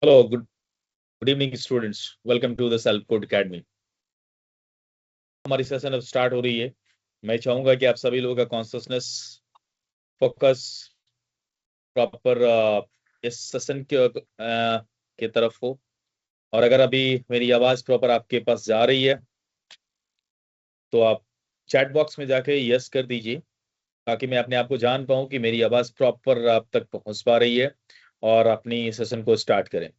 Hello, good evening students. Welcome to the Self Code Academy. हमारी session अब start हो रही है। मैं चाहूंगा कि आप सभी लोगों का कॉन्शसनेस, फोकस प्रॉपर इस सेशन के तरफ हो। और अगर अभी मेरी आवाज प्रॉपर आपके पास जा रही है तो आप चैट बॉक्स में जाके यस कर दीजिए, ताकि मैं अपने आप को जान पाऊं कि मेरी आवाज प्रॉपर आप तक पहुंच पा रही है और अपनी सेशन को स्टार्ट करें।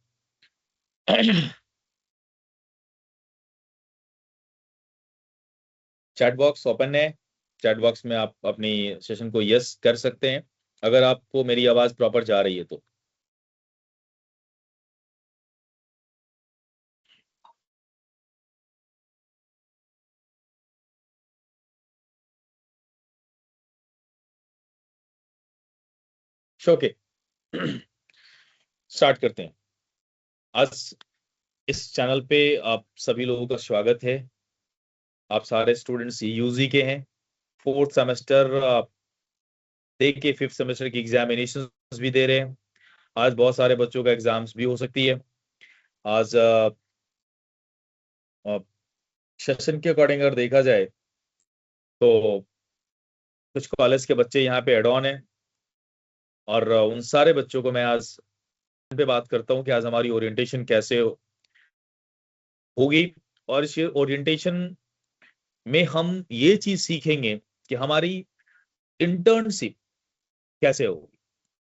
चैट बॉक्स ओपन है। चैट बॉक्स में आप अपनी सेशन को यस कर सकते हैं अगर आपको मेरी आवाज प्रॉपर जा रही है तो। ओके, स्टार्ट करते हैं। आज इस चैनल पे आप सभी लोगों का स्वागत है। आप सारे स्टूडेंट्स यूजी के हैं। फोर्थ सेमेस्टर दे के फिफ्थ सेमेस्टर की एग्जामिनेशन भी दे रहे हैं। आज बहुत सारे बच्चों का एग्जाम्स भी हो सकती है। आज सेशन के अकॉर्डिंग अगर देखा जाए तो कुछ कॉलेज के बच्चे यहाँ पे एड ऑन है, और उन सारे बच्चों को मैं आज पे बात करता हूँ कि आज हमारी ओरिएंटेशन कैसे होगी। और इस ओरिएंटेशन में हम ये चीज सीखेंगे कि हमारी इंटर्नशिप कैसे होगी,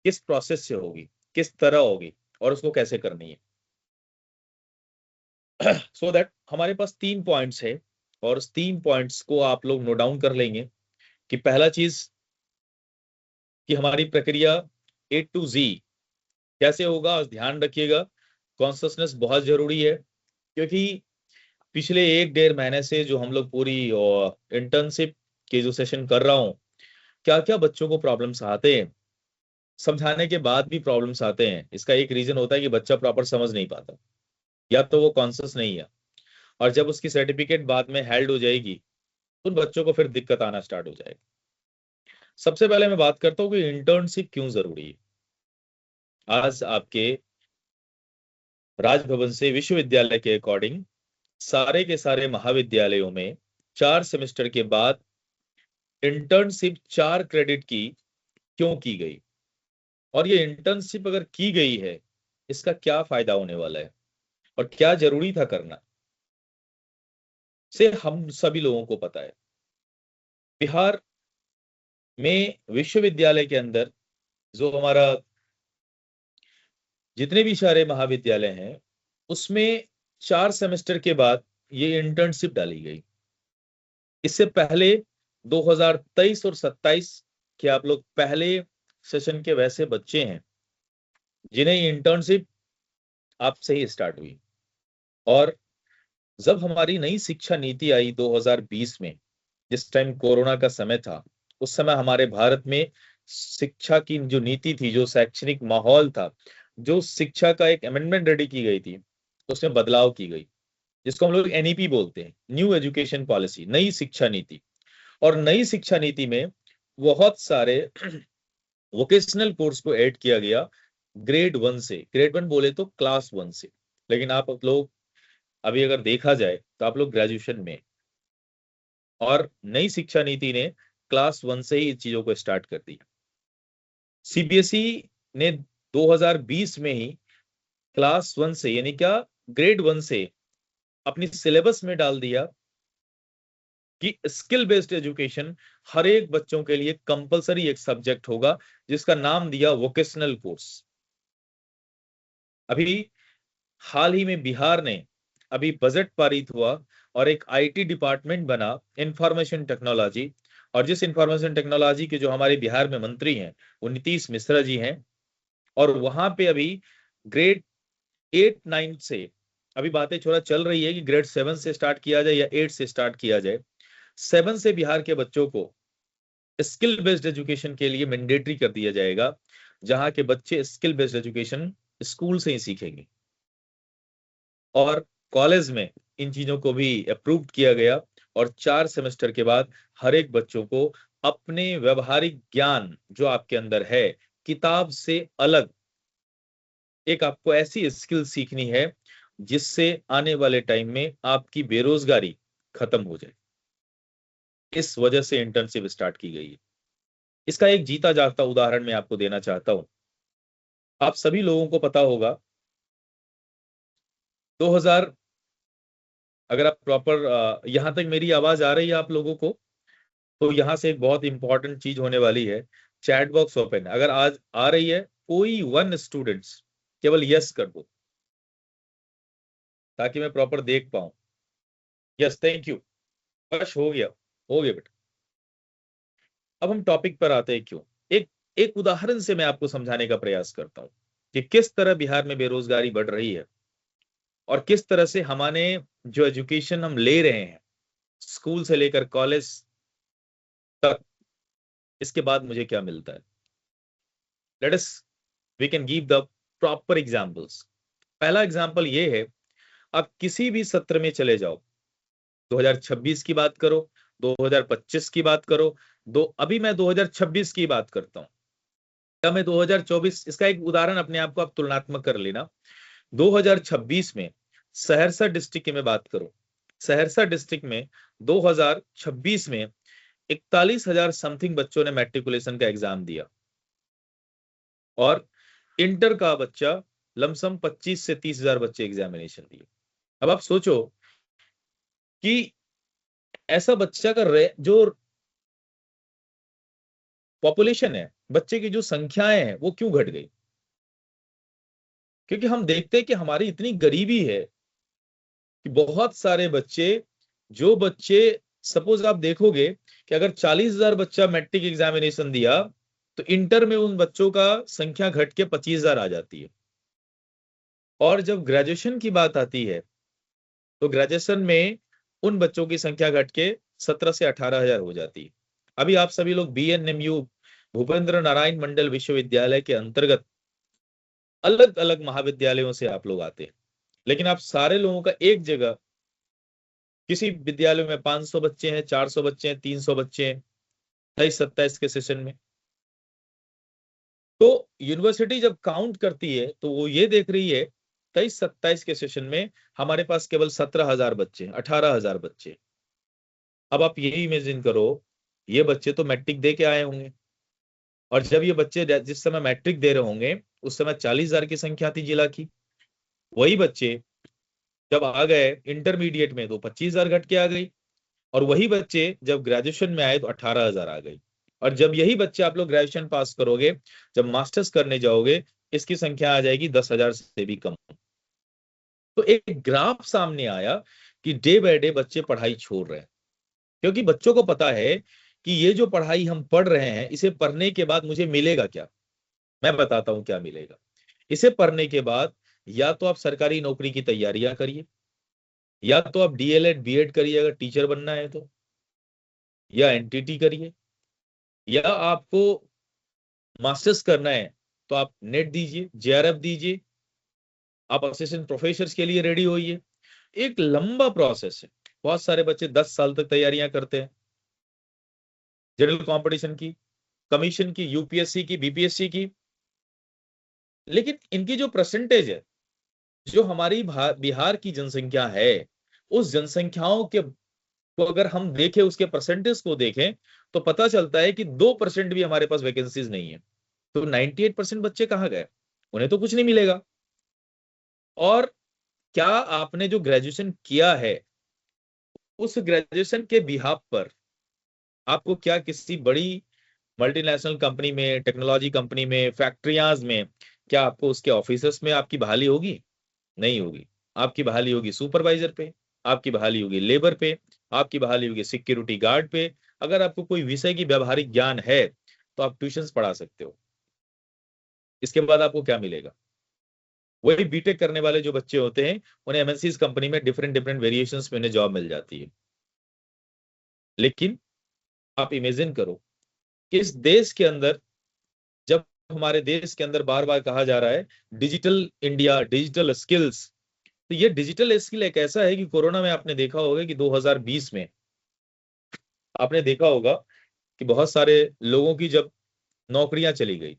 किस प्रोसेस से होगी, किस तरह होगी और उसको कैसे करनी है। सो दैट हमारे पास 3 पॉइंट्स है, और उस 3 पॉइंट्स को आप लोग नोट डाउन कर लेंगे कि पहला चीज कि हमारी प्रक्रिया A to Z कैसे होगा। और ध्यान रखिएगा, कॉन्शसनेस बहुत जरूरी है, क्योंकि पिछले 1-1.5 महीने से जो हम लोग पूरी इंटर्नशिप के जो सेशन कर रहा हूँ, क्या क्या बच्चों को प्रॉब्लम्स आते हैं, समझाने के बाद भी प्रॉब्लम्स आते हैं। इसका एक रीजन होता है कि बच्चा प्रॉपर समझ नहीं पाता, या तो वो कॉन्शियस नहीं है। और जब उसकी सर्टिफिकेट बाद में हेल्ड हो जाएगी तो उन बच्चों को फिर दिक्कत आना स्टार्ट हो जाएगी। सबसे पहले मैं बात करता हूँ कि इंटर्नशिप क्यों जरूरी है। आज आपके राजभवन से विश्वविद्यालय के अकॉर्डिंग सारे के सारे महाविद्यालयों में 4 सेमेस्टर के बाद इंटर्नशिप 4 क्रेडिट की क्यों की गई, और ये इंटर्नशिप अगर की गई है इसका क्या फायदा होने वाला है और क्या जरूरी था करना, से हम सभी लोगों को पता है। बिहार में विश्वविद्यालय के अंदर जो हमारा जितने भी सारे महाविद्यालय हैं उसमें 4 सेमेस्टर के बाद ये इंटर्नशिप डाली गई। इससे पहले 2023 और 27 के आप लोग पहले सेशन के वैसे बच्चे हैं जिन्हें इंटर्नशिप आपसे ही स्टार्ट हुई। और जब हमारी नई शिक्षा नीति आई 2020 में, जिस टाइम कोरोना का समय था, उस समय हमारे भारत में शिक्षा की जो नीति थी, जो शैक्षणिक माहौल था, जो शिक्षा का एक अमेंडमेंट रेडी की गई थी, उसमें बदलाव की गई, जिसको हम लोग NEP बोलते हैं, न्यू एजुकेशन पॉलिसी, नई शिक्षा नीति। और नई शिक्षा नीति में बहुत सारे वोकेशनल कोर्स को ऐड किया गया, ग्रेड 1 से, ग्रेड 1 बोले तो क्लास 1 से। लेकिन आप लोग अभी अगर देखा जाए तो आप लोग ग्रेजुएशन में, और नई शिक्षा नीति ने क्लास 1 से ही चीजों को स्टार्ट कर दिया। CBSE ने 2020 में ही क्लास 1 से, यानी क्या, ग्रेड 1 से अपनी सिलेबस में डाल दिया कि स्किल बेस्ड एजुकेशन हर एक बच्चों के लिए कंपलसरी एक सब्जेक्ट होगा, जिसका नाम दिया वोकेशनल कोर्स। अभी हाल ही में बिहार ने अभी बजट पारित हुआ और एक IT डिपार्टमेंट बना, इंफॉर्मेशन टेक्नोलॉजी। और जिस इंफॉर्मेशन टेक्नोलॉजी के जो हमारे बिहार में मंत्री हैं वो नीतीश मिश्रा जी हैं। और वहां पे अभी ग्रेड 8-9 से अभी बातें थोड़ा चल रही है कि ग्रेड 7 से स्टार्ट किया जाए या 8 से स्टार्ट किया जाए। 7 से बिहार के बच्चों को स्किल बेस्ड एजुकेशन के लिए मैंडेटरी कर दिया जाएगा, जहां के बच्चे स्किल बेस्ड एजुकेशन स्कूल से ही सीखेंगे। और कॉलेज में इन चीजों को भी अप्रूव किया गया, और 4 सेमेस्टर के बाद हर एक बच्चों को अपने व्यवहारिक ज्ञान जो आपके अंदर है, किताब से अलग एक आपको ऐसी स्किल सीखनी है जिससे आने वाले टाइम में आपकी बेरोजगारी खत्म हो जाए। इस वजह से इंटर्नशिप स्टार्ट की गई है। इसका एक जीता जागता उदाहरण मैं आपको देना चाहता हूं। आप सभी लोगों को पता होगा 2000, अगर आप प्रॉपर यहां तक मेरी आवाज आ रही है आप लोगों को, तो यहां से एक बहुत इंपॉर्टेंट चीज होने वाली है। चैट बॉक्स ओपन है, अगर आज आ रही है कोई वन स्टूडेंट्स केवल यस कर दो ताकि मैं प्रॉपर देख पाऊं। Yes, thank you. बस हो गया, हो गया बेटा। अब हम टॉपिक पर आते हैं। क्यों, एक एक उदाहरण से मैं आपको समझाने का प्रयास करता हूं कि किस तरह बिहार में बेरोजगारी बढ़ रही है और किस तरह से हमारे जो एजुकेशन हम ले रहे हैं स्कूल से लेकर कॉलेज तक, इसके बाद मुझे क्या मिलता है। Let us we can give the proper examples. पहला एग्जांपल ये है, आप किसी भी सत्र में चले जाओ, 2026 की बात करो, 2025 की बात करो, अभी मैं 2026 की बात करता हूं या मैं 2024, इसका एक उदाहरण अपने आप को आप तुलनात्मक कर लेना। 2026 में सहरसा डिस्ट्रिक्ट की मैं बात करूं, सहरसा डिस्ट्रिक्ट में 2026 में 41,000 समथिंग बच्चों ने मैट्रिकुलेशन का एग्जाम दिया और इंटर का बच्चा लमसम 25 से 30,000 बच्चे एग्जामिनेशन दिए। अब आप सोचो कि ऐसा बच्चा का जो पॉपुलेशन है, बच्चे की जो संख्याएं हैं वो क्यों घट गई? क्योंकि हम देखते हैं कि हमारी इतनी गरीबी है कि बहुत सारे बच्चे, जो बच्चे, सपोज आप देखोगे कि अगर 40,000 बच्चा मैट्रिक एग्जामिनेशन दिया तो इंटर में उन बच्चों का संख्या घट के 25,000 आ जाती है। और जब ग्रेजुएशन की बात आती है तो ग्रेजुएशन में उन बच्चों की संख्या घट के 17 से 18,000 हो जाती है। अभी आप सभी लोग BNMU भूपेंद्र नारायण मंडल विश्वविद्यालय के अंतर्गत अलग अलग महाविद्यालयों से आप लोग आते हैं, लेकिन आप सारे लोगों का एक जगह, किसी विद्यालय में 500 बच्चे हैं, 400 बच्चे हैं, 300 बच्चे हैं 27-27 के सेशन में। तो यूनिवर्सिटी जब काउंट करती है तो वो ये देख रही है 23-27 के सेशन में हमारे पास केवल 17,000 बच्चे, 18,000 बच्चे। अब आप यही इमेजिन करो, ये बच्चे तो मैट्रिक दे के आए होंगे, और जब ये बच्चे जिस समय मैट्रिक दे रहे होंगे उस समय 40,000 की संख्या थी जिला की। वही बच्चे जब आ गए इंटरमीडिएट में तो 25,000 घट के आ गई, और वही बच्चे जब ग्रेजुएशन में आए तो 18,000 आ गई। और जब यही बच्चे आप लोग ग्रेजुएशन पास करोगे, जब मास्टर्स करने जाओगे, इसकी संख्या आ जाएगी 10,000 से भी कम। तो एक ग्राफ सामने आया कि डे बाय डे बच्चे पढ़ाई छोड़ रहे हैं, क्योंकि बच्चों को पता है कि ये जो पढ़ाई हम पढ़ रहे हैं इसे पढ़ने के बाद मुझे मिलेगा क्या। मैं बताता हूं क्या मिलेगा। इसे पढ़ने के बाद या तो आप सरकारी नौकरी की तैयारियां करिए, या तो आप DLED BEd करिए अगर टीचर बनना है तो, या NTT करिए, या आपको मास्टर्स करना है तो आप नेट दीजिए, JRF दीजिए, आप असिस्टेंट प्रोफेसर के लिए रेडी होइए। एक लंबा प्रोसेस है। बहुत सारे बच्चे 10 साल तक तैयारियां करते हैं जनरल कंपटीशन की, कमीशन की, UPSC की, BPSC की, लेकिन इनकी जो परसेंटेज है, जो हमारी बिहार की जनसंख्या है, उस जनसंख्याओं के को अगर हम देखें, उसके परसेंटेज को देखें, तो पता चलता है कि 2% भी हमारे पास वैकेंसीज नहीं है। तो 98% बच्चे कहाँ गए? उन्हें तो कुछ नहीं मिलेगा। और क्या आपने जो ग्रेजुएशन किया है उस ग्रेजुएशन के बिहाफ पर आपको क्या किसी बड़ी मल्टीनेशनल कंपनी में, टेक्नोलॉजी कंपनी में, फैक्ट्रियाज में, क्या आपको उसके ऑफिसर्स में आपकी बहाली होगी? नहीं होगी। आपकी बहाली होगी सुपरवाइजर पे, आपकी बहाली होगी लेबर पे, आपकी बहाली होगी सिक्योरिटी गार्ड पे। अगर आपको कोई विषय की व्यवहारिक ज्ञान है तो आप ट्यूशंस पढ़ा सकते हो। इसके बाद आपको क्या मिलेगा? वही बीटेक करने वाले जो बच्चे होते हैं उन्हें MNCs कंपनी में डिफरेंट डिफरेंट वेरिएशंस में उन्हें जॉब मिल जाती है। लेकिन आप इमेजिन करो कि इस देश के अंदर, जब हमारे देश के अंदर बार बार कहा जा रहा है डिजिटल इंडिया, डिजिटल स्किल्स, तो ये डिजिटल स्किल एक ऐसा है कि कोरोना में आपने देखा होगा कि 2020 में आपने देखा होगा कि बहुत सारे लोगों की जब नौकरियां चली गई,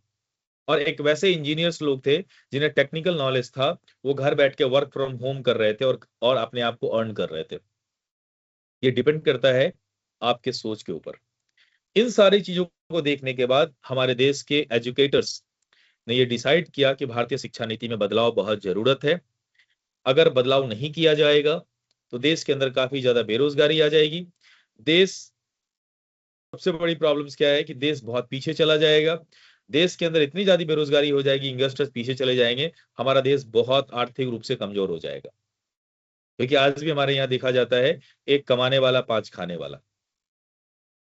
और एक वैसे इंजीनियर्स लोग थे जिन्हें टेक्निकल नॉलेज था, वो घर बैठ के वर्क फ्रॉम होम कर रहे थे और अपने आप को अर्न कर रहे थे। ये डिपेंड करता है आपके सोच के ऊपर। इन सारी चीजों को देखने के बाद हमारे देश के एजुकेटर्स ने ये डिसाइड किया कि भारतीय शिक्षा नीति में बदलाव बहुत जरूरत है। अगर बदलाव नहीं किया जाएगा तो देश के अंदर काफी ज्यादा बेरोजगारी आ जाएगी। देश, सबसे बड़ी प्रॉब्लम्स क्या है कि देश बहुत पीछे चला जाएगा। देश के अंदर इतनी ज्यादा बेरोजगारी हो जाएगी, इन्वेस्टर्स पीछे चले जाएंगे, हमारा देश बहुत आर्थिक रूप से कमजोर हो जाएगा। क्योंकि आज भी हमारे यहाँ देखा जाता है, एक कमाने वाला पांच खाने वाला,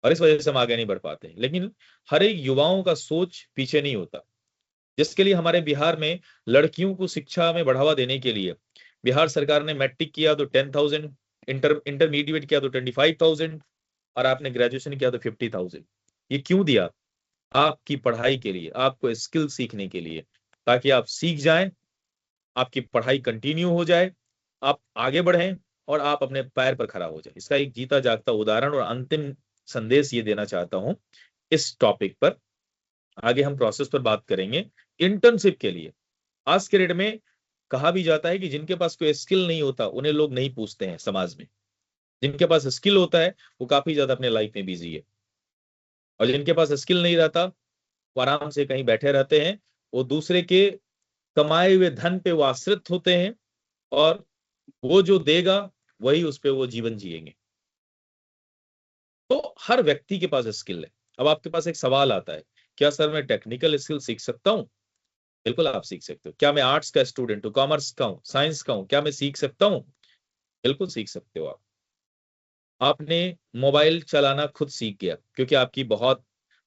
और इस वजह से हम आगे नहीं बढ़ पाते। लेकिन हर एक युवाओं का सोच पीछे नहीं होता, जिसके लिए हमारे बिहार में लड़कियों को शिक्षा में बढ़ावा देने के लिए बिहार सरकार ने मैट्रिक किया तो 10,000, इंटरमीडिएट किया तो 25,000, और आपने ग्रेजुएशन किया तो 50,000। ये क्यों दिया? आपकी पढ़ाई के लिए, आपको स्किल सीखने के लिए, ताकि आप सीख जाएं, आपकी पढ़ाई कंटिन्यू हो जाए, आप आगे बढ़ें और आप अपने पैर पर खड़ा हो जाए। इसका एक जीता जागता उदाहरण और अंतिम संदेश ये देना चाहता हूं इस टॉपिक पर। आगे हम प्रोसेस पर बात करेंगे। इंटर्नशिप के लिए आज के डेट में कहा भी जाता है कि जिनके पास कोई स्किल नहीं होता उन्हें लोग नहीं पूछते हैं समाज में। जिनके पास स्किल होता है वो काफी ज्यादा अपने लाइफ में बिजी है, और जिनके पास स्किल नहीं रहता वो आराम से कहीं बैठे रहते हैं। वो दूसरे के कमाए हुए धन पे वो आश्रित होते हैं, और वो जो देगा वही उस पे वो जीवन जिएंगे। तो हर व्यक्ति के पास स्किल है। अब आपके पास एक सवाल आता है, क्या सर मैं टेक्निकल स्किल सीख सकता हूँ? बिल्कुल आप सीख सकते हो। क्या मैं आर्ट्स का स्टूडेंट हूँ, कॉमर्स का हूँ, साइंस का हूँ, क्या मैं सीख सकता हूँ? बिल्कुल सीख सकते हो आप। आपने मोबाइल चलाना खुद सीख गया क्योंकि आपकी बहुत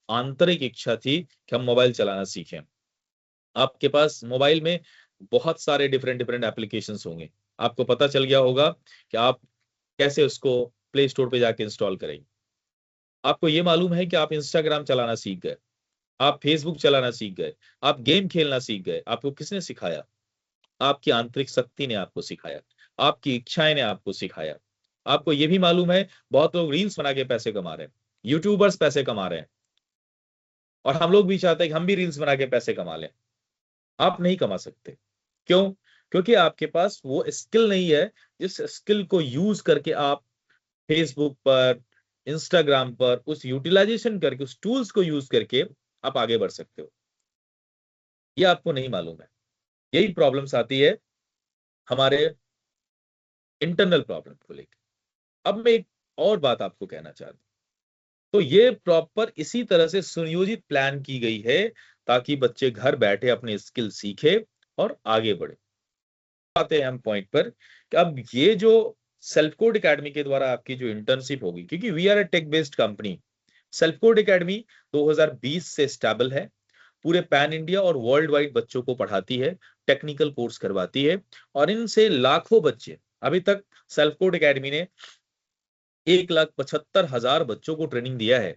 आंतरिक इच्छा थी कि हम मोबाइल चलाना सीखें। आपके पास मोबाइल में बहुत सारे डिफरेंट डिफरेंट एप्लीकेशंस होंगे, आपको पता चल गया होगा कि आप कैसे उसको प्ले स्टोर पे जाके इंस्टॉल करेंगे। आपको ये मालूम है कि आप इंस्टाग्राम चलाना सीख गए, आप फेसबुक चलाना सीख गए, आप गेम खेलना सीख गए। आपको किसने सिखाया? आपकी आंतरिक शक्ति ने आपको सिखाया, आपकी इच्छाएं ने आपको सिखाया। आपको ये भी मालूम है बहुत लोग रील्स बना के पैसे कमा रहे हैं, यूट्यूबर्स पैसे कमा रहे हैं, और हम लोग भी चाहते हैं कि हम भी रील्स बना के पैसे कमा लें। आप नहीं कमा सकते। क्यों? क्योंकि आपके पास वो स्किल नहीं है जिस स्किल को यूज करके आप फेसबुक पर, इंस्टाग्राम पर उस यूटिलाइजेशन करके, उस टूल्स को यूज करके आप आगे बढ़ सकते हो। ये आपको नहीं मालूम है। यही प्रॉब्लम्स आती है हमारे इंटरनल प्रॉब्लम को लेकर। अब मैं एक और बात आपको कहना चाहता हूं। तो ये प्रॉपर इसी तरह से सुनियोजित प्लान की गई है ताकि बच्चे घर बैठे अपने स्किल सीखे और आगे बढ़े। आते हैं हम पॉइंट पर कि अब ये जो सेल्फ कोड एकेडमी के द्वारा आपकी जो इंटर्नशिप होगी, क्योंकि we are a tech based company. Self Code Academy 2020 से स्टेबल है, पूरे पैन इंडिया और वर्ल्ड वाइड बच्चों को पढ़ाती है, टेक्निकल कोर्स करवाती है, और इनसे लाखों बच्चे, अभी तक सेल्फ कोड एकेडमी ने 1,75,000 बच्चों को ट्रेनिंग दिया है,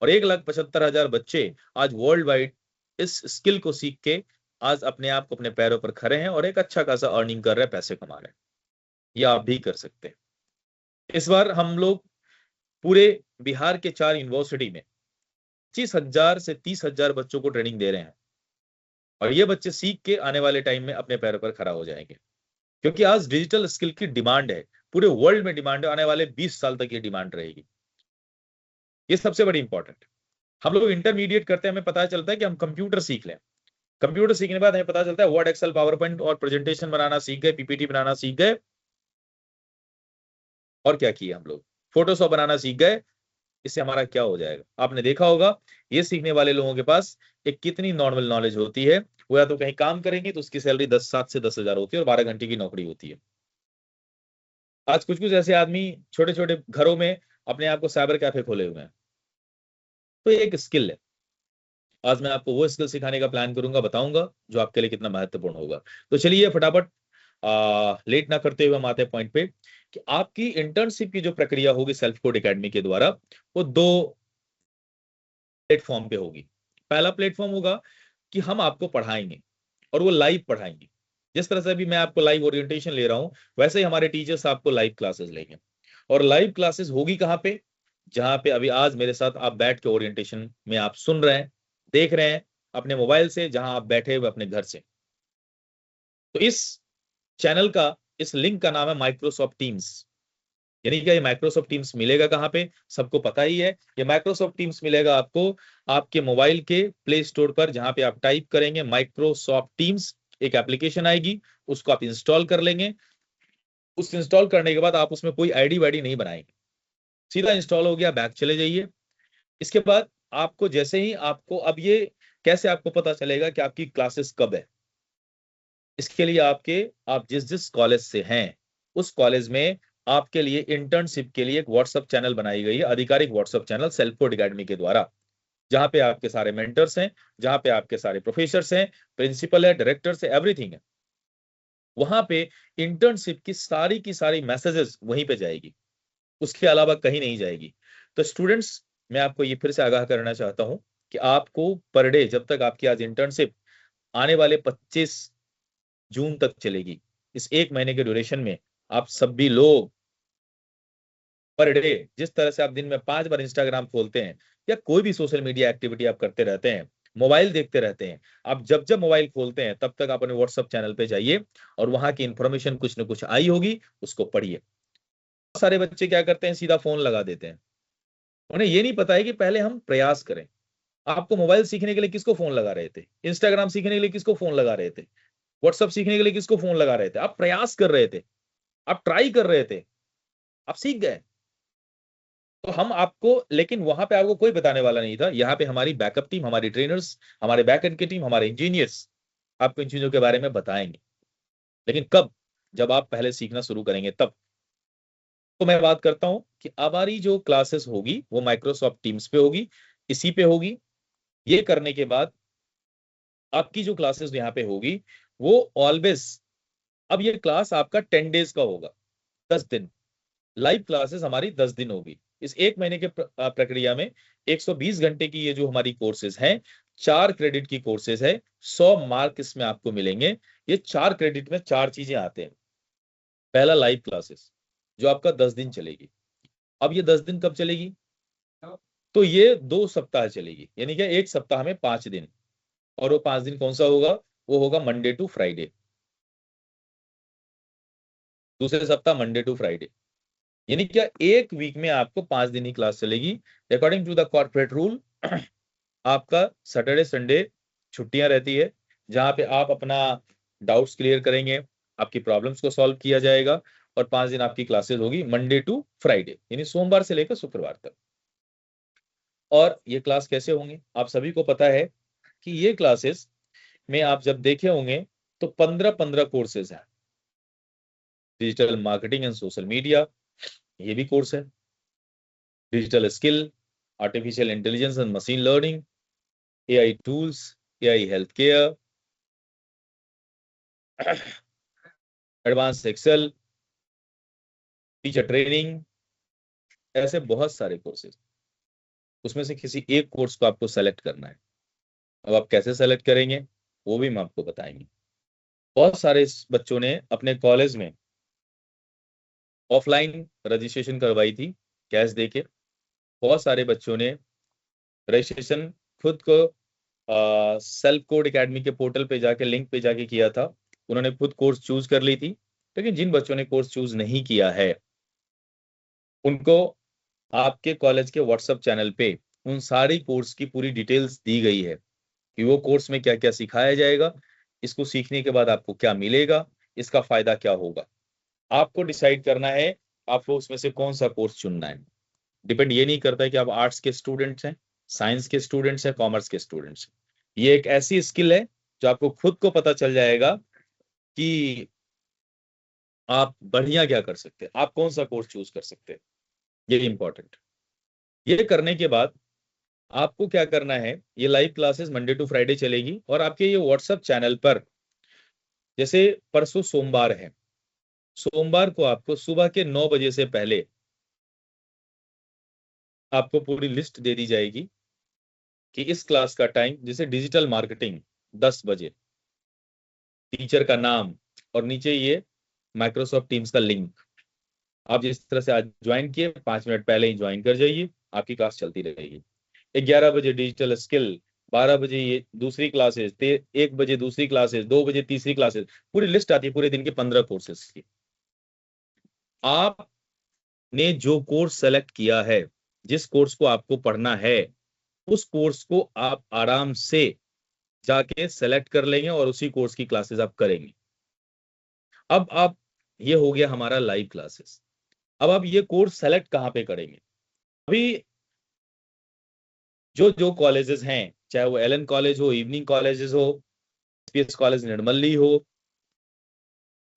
और 1,75,000 बच्चे आज वर्ल्ड वाइड इस स्किल को सीख के आज अपने आप को अपने पैरों पर खड़े हैं और एक अच्छा खासा अर्निंग कर रहे हैं, पैसे कमा रहे हैं। ये आप भी कर सकते हैं। इस बार हम लोग पूरे बिहार के 4 यूनिवर्सिटी में 25,000 से 30,000 बच्चों को ट्रेनिंग दे रहे हैं, और ये बच्चे सीख के आने वाले टाइम में अपने पैरों पर खड़ा हो जाएंगे। क्योंकि आज डिजिटल स्किल की डिमांड है, पूरे वर्ल्ड में डिमांड है, आने वाले 20 साल तक ये डिमांड रहेगी। ये सबसे बड़ी इंपॉर्टेंट। हम लोग इंटरमीडिएट करते हैं, हमें पता चलता है कि हम कंप्यूटर सीख लें। कंप्यूटर सीखने के बाद हमें पता चलता है वर्ड, एक्सेल, पावर पॉइंट और प्रेजेंटेशन बनाना सीख गए, पीपीटी बनाना सीख गए, और क्या किया हम लोग, फोटोशॉप बनाना सीख गए। इससे हमारा क्या हो जाएगा? आपने देखा होगा ये सीखने वाले लोगों के पास एक कितनी नॉर्मल नॉलेज होती है। वो या तो कहीं काम करेंगे तो उसकी सैलरी 7 से 10,000 होती है और 12 घंटे की नौकरी होती है। आज कुछ कुछ ऐसे आदमी छोटे छोटे घरों में अपने आप को साइबर कैफे खोले हुए हैं। तो ये एक स्किल है। आज मैं आपको वो स्किल सिखाने का प्लान करूंगा, बताऊंगा, जो आपके लिए कितना महत्वपूर्ण होगा। तो चलिए फटाफट लेट ना करते हुए हम आते हैं पॉइंट पे कि आपकी इंटर्नशिप की जो प्रक्रिया होगी सेल्फ कोड एकेडमी के द्वारा, वो 2 प्लेटफॉर्म पे होगी। पहला प्लेटफॉर्म होगा कि हम आपको पढ़ाएंगे, और वो लाइव पढ़ाएंगे। जिस तरह से अभी मैं आपको लाइव ओरिएंटेशन ले रहा हूं, वैसे ही हमारे टीचर्स आपको लाइव क्लासेस लेंगे। और लाइव क्लासेस होगी कहाँ पे? जहां पे अभी आज मेरे साथ आप बैठ के ओरिएंटेशन में आप सुन रहे हैं, देख रहे हैं, अपने मोबाइल से, जहां आप बैठे हुए अपने घर से। तो इस चैनल का, इस लिंक का नाम है माइक्रोसॉफ्ट टीम्स। यानी क्या, ये माइक्रोसॉफ्ट टीम्स मिलेगा कहाँ पे, सबको पता ही है। ये माइक्रोसॉफ्ट टीम्स मिलेगा आपको आपके मोबाइल के प्ले स्टोर पर, जहां पे आप टाइप करेंगे माइक्रोसॉफ्ट टीम्स, एक एप्लीकेशन आएगी, उसको आप इंस्टॉल कर लेंगे। उस इंस्टॉल करने के बाद आप उसमें कोई आईडी वाईडी नहीं बनाएंगे, सीधा इंस्टॉल हो गया, बैक चले जाइए। इसके बाद आपको जैसे ही आपको, अब ये कैसे आपको पता चलेगा कि आपकी क्लासेस कब है, इसके लिए आप जिस जिस कॉलेज से हैं उस कॉलेज में आपके लिए इंटर्नशिप के लिए एक व्हाट्सएप चैनल बनाई गई है, आधिकारिक WhatsApp channel self Code academy के द्वारा, जहां पे आपके सारे मेंटर्स हैं, जहां पे आपके सारे प्रोफेसर्स हैं, प्रिंसिपल है, डायरेक्टर्स है, एवरीथिंग है। वहां पे इंटर्नशिप की सारी मैसेजेस वहीं पे जाएगी, उसके अलावा कहीं नहीं जाएगी। तो स्टूडेंट्स, मैं आपको ये फिर से आगाह करना चाहता हूं कि आपको पर डे, जब तक आपकी आज इंटर्नशिप आने वाले 25 जून तक चलेगी, इस एक महीने के ड्यूरेशन में आप सभी लोग पर डे, जिस तरह से आप दिन में 5 बार इंस्टाग्राम खोलते हैं या कोई भी सोशल मीडिया एक्टिविटी आप करते रहते हैं, मोबाइल देखते रहते हैं, आप जब जब मोबाइल खोलते हैं तब तक आप अपने व्हाट्सएप चैनल पे जाइए और वहां की इंफॉर्मेशन कुछ न कुछ आई होगी, उसको पढ़िए। बहुत सारे बच्चे क्या करते हैं, सीधा फोन लगा देते हैं। उन्हें ये नहीं पता है कि पहले हम प्रयास करें। आपको मोबाइल सीखने के लिए किसको फोन लगा रहे थे, इंस्टाग्राम सीखने के लिए किसको फोन लगा रहे थे, व्हाट्सएप सीखने के लिए किसको फोन लगा रहे थे? आप प्रयास कर रहे थे, आप ट्राई कर रहे थे, आप सीख गए। तो हम आपको, लेकिन वहां पे आपको कोई बताने वाला नहीं था। यहाँ पे हमारी बैकअप टीम, हमारी ट्रेनर्स, हमारे बैकएंड की टीम, हमारे इंजीनियर्स आपको इन चीजों के बारे में बताएंगे। लेकिन कब? जब आप पहले सीखना शुरू करेंगे तब। तो मैं बात करता हूं कि हमारी जो क्लासेस होगी वो माइक्रोसॉफ्ट टीम्स पे होगी, इसी पे होगी। ये करने के बाद आपकी जो क्लासेस यहाँ पे होगी वो ऑलवेज, अब ये क्लास आपका 10 डेज का होगा, 10 दिन। लाइव क्लासेस हमारी 10 दिन होगी। इस एक महीने के प्रक्रिया में 120 घंटे की ये जो हमारी कोर्सेज हैं, 4 क्रेडिट की कोर्सेज है, 100 मार्क इसमें आपको मिलेंगे। ये 4 क्रेडिट में 4 चीजें आते हैं। पहला लाइव क्लासेस, जो आपका 10 दिन चलेगी। अब ये 10 दिन कब चलेगी? तो ये 2 सप्ताह चलेगी, यानी कि एक सप्ताह में 5 दिन। और वो 5 दिन कौन सा होगा? वो होगा मंडे टू फ्राइडे। दूसरे सप्ताह मंडे टू फ्राइडे। यानी क्या, एक वीक में आपको 5 दिन ही क्लास चलेगी। According to the corporate rule आपका सैटरडे संडे छुट्टियां रहती है, जहां पे आप अपना डाउट्स क्लियर करेंगे, आपकी प्रॉब्लम्स को सॉल्व किया जाएगा। और 5 दिन आपकी क्लासेस होगी मंडे टू फ्राइडे, यानी सोमवार से लेकर शुक्रवार तक। और ये क्लास कैसे होंगे, आप सभी को पता है कि ये क्लासेस में आप जब देखे होंगे तो 15-15 कोर्सेज हैं। Digital marketing and social media, ये भी कोर्स है। Digital skill, artificial intelligence and machine learning, AI tools, AI health care, advance Excel, teacher training, ऐसे बहुत सारे कोर्सेज। उसमें से किसी एक कोर्स को आपको सेलेक्ट करना है। अब आप कैसे सेलेक्ट करेंगे वो भी हम आपको बताएंगे। बहुत सारे बच्चों ने अपने कॉलेज में ऑफलाइन रजिस्ट्रेशन करवाई थी, कैश देके। बहुत सारे बच्चों ने रजिस्ट्रेशन खुद को सेल्फ कोड एकेडमी के पोर्टल पे जाके, लिंक पे जाके किया था। उन्होंने खुद कोर्स चूज कर ली थी। लेकिन जिन बच्चों ने कोर्स चूज नहीं किया है, उनको आपके कॉलेज के व्हाट्सएप चैनल पे उन सारी कोर्स की पूरी डिटेल्स दी गई है कि वो कोर्स में क्या क्या सिखाया जाएगा, इसको सीखने के बाद आपको क्या मिलेगा, इसका फायदा क्या होगा। आपको डिसाइड करना है आपको उसमें से कौन सा कोर्स चुनना है। डिपेंड ये नहीं करता है कि आप आर्ट्स के स्टूडेंट्स हैं, साइंस के स्टूडेंट्स हैं, कॉमर्स के स्टूडेंट्स हैं। ये एक ऐसी स्किल है जो आपको खुद को पता चल जाएगा कि आप बढ़िया क्या कर सकते हैं, आप कौन सा कोर्स चूज कर सकते हैं। ये इंपॉर्टेंट। ये करने के बाद आपको क्या करना है, ये live classes Monday to Friday चलेगी और आपके ये व्हाट्सएप चैनल पर, जैसे परसों सोमवार है, सोमवार को आपको सुबह के 9 बजे से पहले आपको पूरी लिस्ट दे दी जाएगी कि इस क्लास का टाइम, जैसे डिजिटल मार्केटिंग 10 बजे, टीचर का नाम और नीचे ये माइक्रोसॉफ्ट टीम्स का लिंक। आप जिस तरह से आज ज्वाइन किए 5 मिनट पहले ही ज्वाइन कर जाइए, आपकी क्लास चलती रहेगी। 11 बजे डिजिटल स्किल, 12 बजे ये दूसरी क्लासेस, 1 बजे दूसरी क्लासेस, 2 बजे तीसरी क्लासेस, पूरी लिस्ट आती है पूरे दिन के 15 कोर्सेज की। आपने जो कोर्स सेलेक्ट किया है, जिस कोर्स को आपको पढ़ना है, उस कोर्स को आप आराम से जाके सेलेक्ट कर लेंगे और उसी कोर्स की क्लासेस आप करेंगे। अब आप, ये हो गया हमारा लाइव क्लासेस। अब आप ये कोर्स सेलेक्ट कहाँ पे करेंगे? अभी जो जो कॉलेजेस हैं, चाहे वो एलन कॉलेज हो, इवनिंग कॉलेजेस हो, एसपीएस कॉलेज निर्मली हो,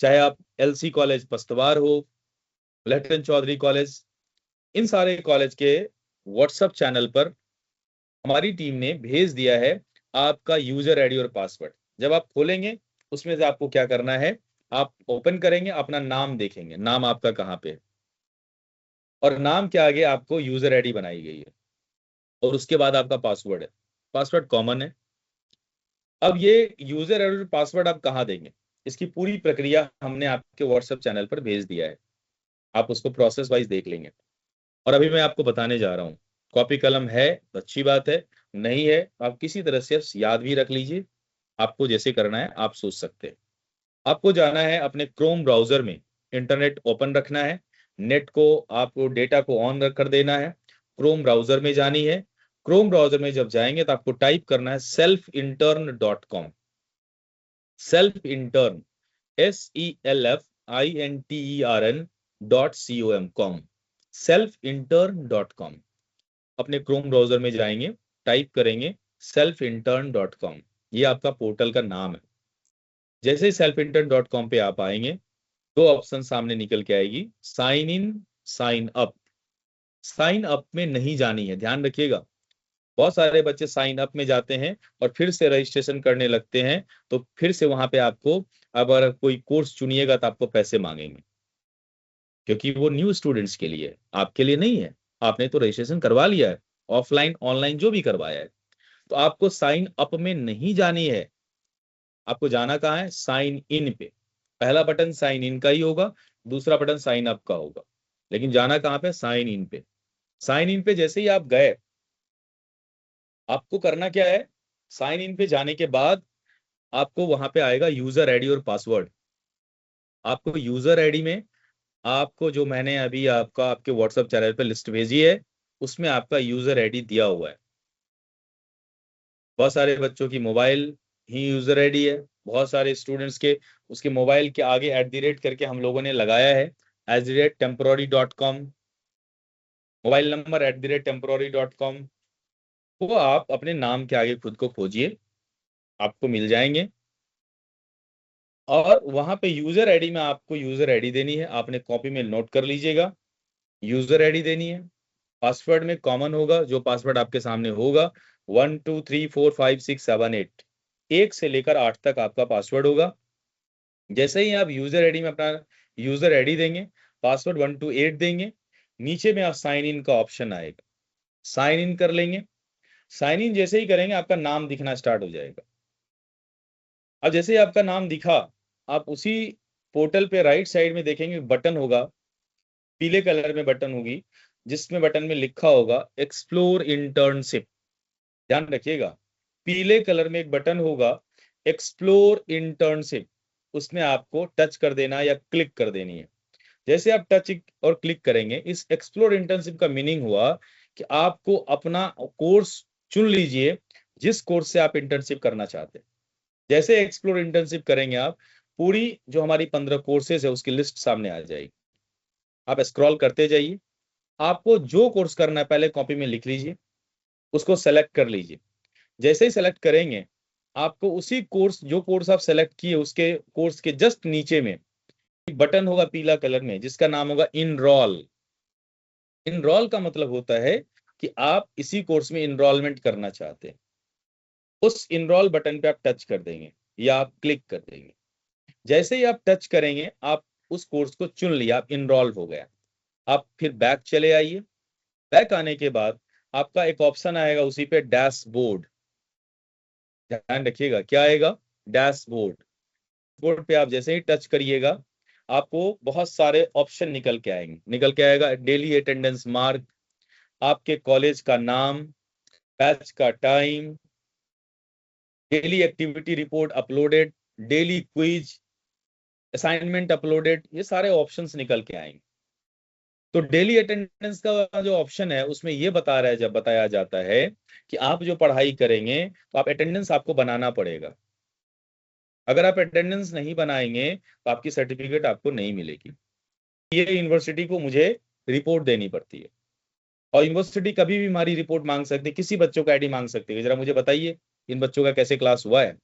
चाहे आप एलसी कॉलेज पस्तवार हो, लेफ्टिनेंट चौधरी कॉलेज, इन सारे कॉलेज के व्हाट्सएप चैनल पर हमारी टीम ने भेज दिया है आपका यूजर आईडी और पासवर्ड। जब आप खोलेंगे, उसमें से आपको क्या करना है, आप ओपन करेंगे, अपना नाम देखेंगे, नाम आपका कहाँ पे है, और नाम के आगे आपको यूजर आईडी बनाई गई है, और उसके बाद आपका पासवर्ड है। पासवर्ड कॉमन है। अब ये यूजर आईडी और पासवर्ड आप कहाँ देंगे, इसकी पूरी प्रक्रिया हमने आपके व्हाट्सएप चैनल पर भेज दिया है। आप उसको प्रोसेस वाइज देख लेंगे। और अभी मैं आपको बताने जा रहा हूँ। कॉपी कलम है तो अच्छी बात है, नहीं है आप किसी तरह से याद भी रख लीजिए। आपको जैसे करना है आप सोच सकते हैं। आपको जाना है अपने क्रोम ब्राउजर में, इंटरनेट ओपन रखना है, नेट को आपको डेटा को ऑन कर देना है, क्रोम ब्राउजर में जानी है। क्रोम ब्राउजर में जब जाएंगे तो आपको टाइप करना है selfintern.com। Self intern, SELFINTERN.com, selfintern.com। अपने क्रोम ब्राउजर में जाएंगे, टाइप करेंगे selfintern.com, ये आपका पोर्टल का नाम है। जैसे ही selfintern.com पे आप आएंगे, दो ऑप्शन सामने निकल के आएगी, sign in, sign up. Sign up में नहीं जानी है, ध्यान रखिएगा। बहुत सारे बच्चे साइन अप में जाते हैं और फिर से रजिस्ट्रेशन करने लगते हैं, तो फिर से वहां पे आपको, अगर कोई कोर्स चुनिएगा तो आपको पैसे मांगेंगे, क्योंकि वो न्यू स्टूडेंट्स के लिए है, आपके लिए नहीं है। आपने तो रजिस्ट्रेशन करवा लिया है, ऑफलाइन ऑनलाइन जो भी करवाया है। तो आपको साइन अप में नहीं जानी है, आपको जाना कहाँ है, साइन इन पे। पहला बटन साइन इन का ही होगा, दूसरा बटन साइन अप का होगा, लेकिन जाना कहाँ पे, साइन इन पे। साइन इन पे जैसे ही आप गए, आपको करना क्या है, साइन इन पे जाने के बाद आपको वहां पे आएगा यूजर आईडी और पासवर्ड। आपको यूजर आईडी में, आपको जो मैंने अभी आपका आपके व्हाट्सएप चैनल पे लिस्ट भेजी है, उसमें आपका यूजर आईडी दिया हुआ है। बहुत सारे बच्चों की मोबाइल ही यूजर आईडी है, बहुत सारे स्टूडेंट्स के उसके मोबाइल के आगे @ करके हम लोगों ने लगाया है, @temporary.com, मोबाइल नंबर @temporary.com। वो आप अपने नाम के आगे खुद को खोजिए, आपको मिल जाएंगे। और वहां पे यूजर आईडी में आपको यूजर आईडी देनी है, आपने कॉपी में नोट कर लीजिएगा। यूजर आईडी देनी है, पासवर्ड में कॉमन होगा, जो पासवर्ड आपके सामने होगा 12345678, 1 से लेकर 8 तक आपका पासवर्ड होगा। जैसे ही आप यूजर आईडी में अपना यूजर आईडी देंगे, पासवर्ड 1 to 8 देंगे, नीचे में आप साइन इन का ऑप्शन आएगा, साइन इन कर लेंगे। साइन इन जैसे ही करेंगे, आपका नाम दिखना स्टार्ट हो जाएगा। अब जैसे ही आपका नाम दिखा, आप उसी पोर्टल पे राइट साइड में देखेंगे बटन होगा, पीले कलर में बटन होगी, जिसमें बटन में लिखा होगा एक्सप्लोर इंटर्नशिप। ध्यान रखिएगा, पीले कलर में एक बटन होगा एक्सप्लोर इंटर्नशिप, उसमें आपको टच कर देना है या क्लिक कर देनी है। जैसे आप टच और क्लिक करेंगे, इस एक्सप्लोर इंटर्नशिप का मीनिंग हुआ कि आपको अपना कोर्स चुन लीजिए, जिस कोर्स से आप इंटर्नशिप करना चाहते हैं। जैसे एक्सप्लोर इंटर्नशिप करेंगे आप, पूरी जो हमारी 15 कोर्सेज है उसकी लिस्ट सामने आ जाएगी। आप स्क्रॉल करते जाइए, आपको जो कोर्स करना है पहले कॉपी में लिख लीजिए, उसको सेलेक्ट कर लीजिए। जैसे ही सेलेक्ट करेंगे, आपको उसी कोर्स, जो कोर्स आप सेलेक्ट किए उसके कोर्स के जस्ट नीचे में एक बटन होगा पीला कलर में, जिसका नाम होगा इनरोल। इनरोल का मतलब होता है कि आप इसी कोर्स में इनरोलमेंट करना चाहते हैं। उस इनरोल बटन पे आप टच कर देंगे या आप क्लिक कर देंगे। जैसे ही आप टच करेंगे, आप उस कोर्स को चुन लिया, आप इनरोल हो गया। आप फिर बैक चले आइए। बैक आने के बाद आपका एक ऑप्शन आएगा उसी पे, डैशबोर्ड। ध्यान रखिएगा क्या आएगा, डैशबोर्ड। बोर्ड पे आप जैसे ही टच करिएगा, आपको बहुत सारे ऑप्शन निकल के आएगा, डेली अटेंडेंस मार्क, आपके कॉलेज का नाम, बैच का time, daily activity report uploaded, daily quiz, assignment uploaded, ये सारे ऑप्शंस निकल के आएंगे। तो डेली अटेंडेंस का जो ऑप्शन है उसमें ये बताया जाता है कि आप जो पढ़ाई करेंगे तो आप अटेंडेंस आपको बनाना पड़ेगा। अगर आप अटेंडेंस नहीं बनाएंगे तो आपकी सर्टिफिकेट आपको नहीं मिलेगी। ये यूनिवर्सिटी को मुझे रिपोर्ट देनी पड़ती है, और यूनिवर्सिटी कभी भी हमारी रिपोर्ट मांग सकती है, किसी बच्चों का आईडी मांग सकती है, जरा मुझे बताइए इन बच्चों का कैसे क्लास हुआ है।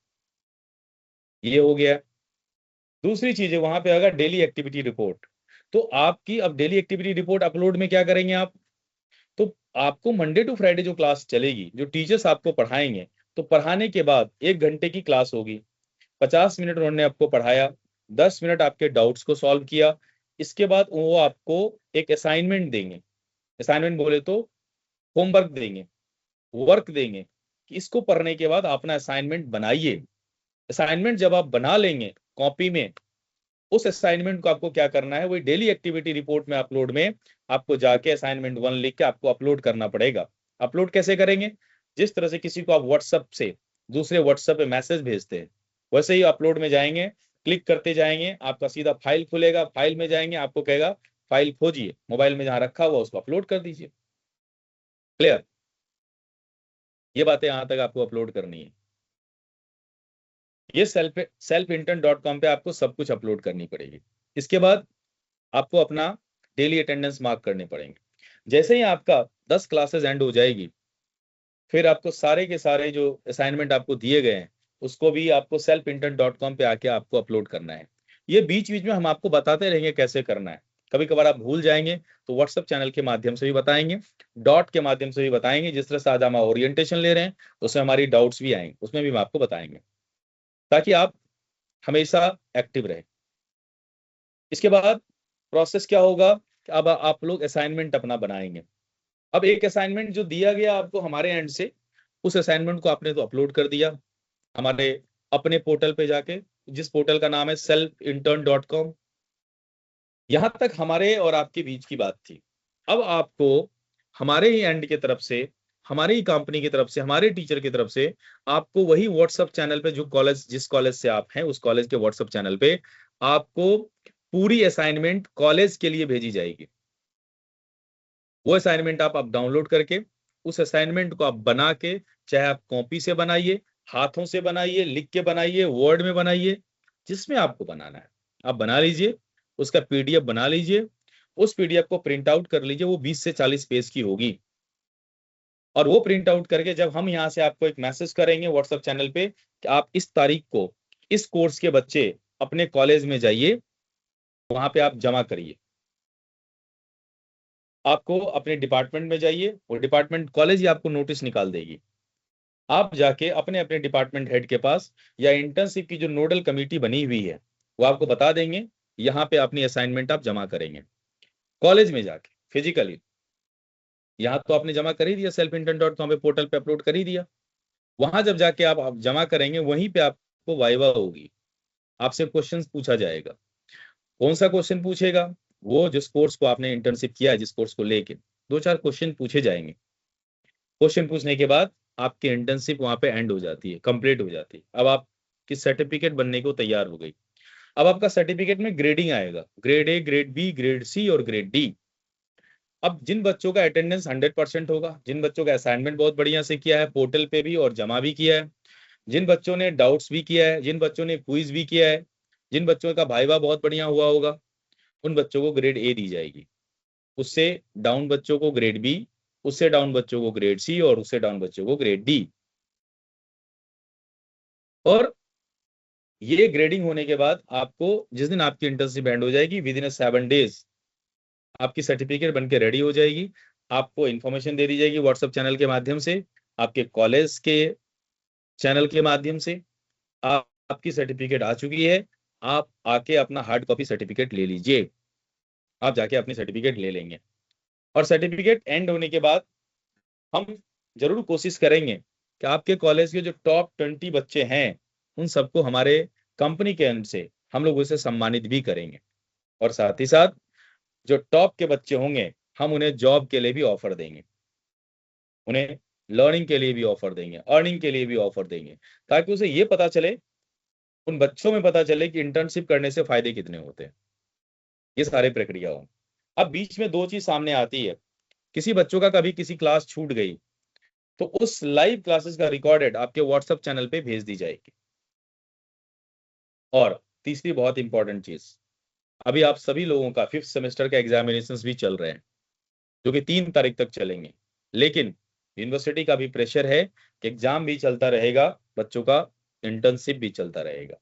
ये हो गया। दूसरी चीज है वहां पे अगर डेली एक्टिविटी रिपोर्ट, तो आपकी अब डेली एक्टिविटी रिपोर्ट अपलोड में क्या करेंगे आप, तो आपको मंडे टू फ्राइडे जो क्लास चलेगी, जो टीचर्स आपको पढ़ाएंगे, तो पढ़ाने के बाद 1 घंटे की क्लास होगी, 50 मिनट उन्होंने आपको पढ़ाया, 10 मिनट आपके डाउट्स को सॉल्व किया, इसके बाद वो आपको एक असाइनमेंट देंगे। असाइनमेंट बोले तो होमवर्क देंगे, वर्क देंगे कि इसको पढ़ने के बाद अपना असाइनमेंट बनाइए। असाइनमेंट जब आप बना लेंगे कॉपी में, उस असाइनमेंट को आपको क्या करना है, वही डेली एक्टिविटी रिपोर्ट में अपलोड में आपको जाके असाइनमेंट 1 लिख के आपको अपलोड करना पड़ेगा। अपलोड कैसे करेंगे, जिस तरह से किसी को आप व्हाट्सएप से दूसरे व्हाट्सएप पे मैसेज भेजते हैं, वैसे ही अपलोड में जाएंगे, क्लिक करते जाएंगे, आपका सीधा फाइल खुलेगा, फाइल में जाएंगे, आपको कहेगा फाइल खोजिए, मोबाइल में जहां रखा हुआ उसको अपलोड कर दीजिए। क्लियर, ये बातें यहां तक आपको अपलोड करनी है। ये selfintern.com पे आपको सब कुछ अपलोड करनी पड़ेगी। इसके बाद आपको अपना डेली अटेंडेंस मार्क करने पड़ेंगे। जैसे ही आपका 10 क्लासेस एंड हो जाएगी, फिर आपको सारे के सारे जो असाइनमेंट आपको दिए गए हैं उसको भी आपको selfintern.com पे आके आपको अपलोड करना है। ये बीच बीच में हम आपको बताते रहेंगे कैसे करना है। कभी कभार आप भूल जाएंगे तो व्हाट्सएप चैनल के माध्यम से भी बताएंगे, डॉट के माध्यम से भी बताएंगे। जिस तरह से आज हम ओरिएंटेशन ले रहे हैं उसमें हमारी डाउट्स भी आएंगे, उसमें भी हम आपको बताएंगे, ताकि आप हमेशा एक्टिव रहे। इसके बाद प्रोसेस क्या होगा कि अब आप लोग असाइनमेंट अपना बनाएंगे। अब एक असाइनमेंट जो दिया गया आपको हमारे एंड से, उस असाइनमेंट को आपने तो अपलोड कर दिया हमारे अपने पोर्टल पे जाके, जिस पोर्टल का नाम है selfintern.com। यहां तक हमारे और आपके बीच की बात थी। अब आपको हमारे ही एंड की तरफ से, हमारी ही कंपनी की तरफ से, हमारे टीचर की तरफ से आपको वही व्हाट्सएप चैनल पे, जो कॉलेज जिस कॉलेज से आप हैं उस कॉलेज के व्हाट्सएप चैनल पे आपको पूरी असाइनमेंट कॉलेज के लिए भेजी जाएगी। वो असाइनमेंट आप डाउनलोड करके उस असाइनमेंट को आप बना के, चाहे आप कॉपी से बनाइए, हाथों से बनाइए, लिख के बनाइए, वर्ड में बनाइए, जिसमें आपको बनाना है आप बना लीजिए। उसका पीडीएफ बना लीजिए, उस पीडीएफ को प्रिंट आउट कर लीजिए, वो 20 से 40 पेज की होगी। और वो प्रिंट आउट करके जब हम यहाँ से आपको एक मैसेज करेंगे व्हाट्सएप चैनल पे कि आप इस तारीख को इस कोर्स के बच्चे अपने कॉलेज में जाइए, वहां पे आप जमा करिए। आपको अपने डिपार्टमेंट में जाइए, वो डिपार्टमेंट कॉलेज ही आपको नोटिस निकाल देगी। आप जाके अपने अपने डिपार्टमेंट हेड के पास, या इंटर्नशिप की जो नोडल कमेटी बनी हुई है वो आपको बता देंगे, यहाँ पे अपनी असाइनमेंट आप जमा करेंगे कॉलेज में जाके फिजिकली। यहाँ तो आपने जमा कर ही दिया, selfintern.com पे पोर्टल पे अपलोड कर ही दिया। वहां जब जाके आप जमा करेंगे, वहीं पे आपको वाइवा होगी, आपसे क्वेश्चन पूछा जाएगा। कौन सा क्वेश्चन पूछेगा, वो जिस कोर्स को आपने इंटर्नशिप किया है, जिस कोर्स को लेके 2-4 क्वेश्चन पूछे जाएंगे। क्वेश्चन पूछने के बाद आपकी इंटर्नशिप वहां पे एंड हो जाती है, कंप्लीट हो जाती है। अब आपकी सर्टिफिकेट बनने को तैयार हो गई। अब आपका सर्टिफिकेट में ग्रेडिंग आएगा, grade A, grade B, grade C और ग्रेड डी। अब जिन बच्चों का अटेंडेंस 100% होगा, जिन बच्चों का असाइनमेंट बहुत बढ़िया से किया है पोर्टल पे भी और जमा भी किया है, जिन बच्चों ने डाउट्स भी किया है, जिन बच्चों ने क्विज भी किया है, जिन बच्चों का वाइवा बहुत बढ़िया हुआ होगा, उन बच्चों को ग्रेड ए दी जाएगी। उससे डाउन बच्चों को ग्रेड बी, उससे डाउन बच्चों को ग्रेड सी और उससे डाउन बच्चों को ग्रेड डी। और ये ग्रेडिंग होने के बाद आपको जिस दिन आपकी इंटर्नशिप एंड हो जाएगी, विद इन 7 डेज आपकी सर्टिफिकेट बनके रेडी हो जाएगी। आपको इन्फॉर्मेशन दे दी जाएगी व्हाट्सएप चैनल के माध्यम से, आपके कॉलेज के चैनल के माध्यम से। आपकी सर्टिफिकेट आ चुकी है, आप आके अपना हार्ड कॉपी सर्टिफिकेट ले लीजिए। आप जाके अपनी सर्टिफिकेट ले लेंगे, और सर्टिफिकेट एंड होने के बाद हम जरूर कोशिश करेंगे कि आपके कॉलेज के जो टॉप 20 बच्चे हैं उन सबको हमारे कंपनी के एंड से हम लोग उसे सम्मानित भी करेंगे। और साथ ही साथ जो टॉप के बच्चे होंगे हम उन्हें जॉब के लिए भी ऑफर देंगे। उन्हें लर्निंग के लिए भी ऑफर देंगे, अर्निंग के लिए भी ऑफर देंगे, ताकि उसे ये पता चले, उन बच्चों में पता चले कि इंटर्नशिप करने से फायदे कितने होते हैं। ये सारे प्रक्रिया हो। अब बीच में दो चीज सामने आती है, किसी बच्चों का कभी किसी क्लास छूट गई तो उस लाइव क्लासेस का रिकॉर्डेड आपके व्हाट्सएप चैनल पे भेज दी जाएगी। और तीसरी बहुत इंपॉर्टेंट चीज, अभी आप सभी लोगों का 5th सेमेस्टर का एग्जामिनेशन भी चल रहे हैं, जो कि 3 तारीख तक चलेंगे। लेकिन यूनिवर्सिटी का भी प्रेशर है कि एग्जाम भी चलता रहेगा, बच्चों का इंटर्नशिप भी चलता रहेगा।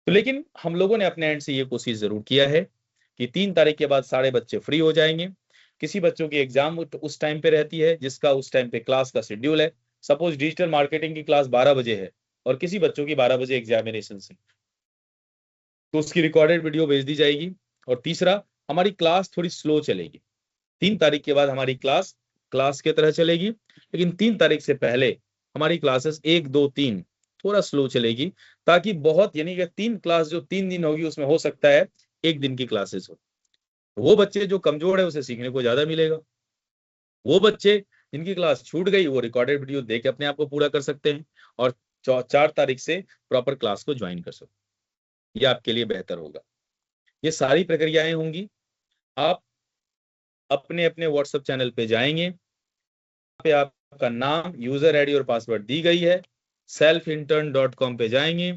तो लेकिन हम लोगों ने अपने एंड से ये कोशिश जरूर किया है कि 3 तारीख के बाद सारे बच्चे फ्री हो जाएंगे। किसी बच्चों की एग्जाम उस टाइम पे रहती है जिसका उस टाइम पे क्लास का शेड्यूल है। सपोज डिजिटल मार्केटिंग की क्लास 12 बजे है और किसी बच्चों की 12 बजे एग्जामिनेशन है, तो उसकी रिकॉर्डेड वीडियो भेज दी जाएगी। और तीसरा, हमारी क्लास थोड़ी स्लो चलेगी। 3 तारीख के बाद हमारी क्लास क्लास की तरह चलेगी, लेकिन 3 तारीख से पहले हमारी क्लासेस 1, 2, 3 थोड़ा स्लो चलेगी, ताकि बहुत, यानी कि 3 क्लास जो 3 दिन होगी उसमें हो सकता है 1 दिन की क्लासेस हो। वो बच्चे जो कमजोर है उसे सीखने को ज्यादा मिलेगा। वो बच्चे जिनकी क्लास छूट गई वो रिकॉर्डेड वीडियो देख के अपने आप को पूरा कर सकते हैं और 4 तारीख से प्रॉपर क्लास को ज्वाइन कर सकते हैं। ये आपके लिए बेहतर होगा। ये सारी प्रक्रियाएं होंगी। आप अपने अपने व्हाट्सएप चैनल पे जाएंगे, पे आपका नाम, यूजर आईडी और पासवर्ड दी गई है। selfintern.com पे जाएंगे,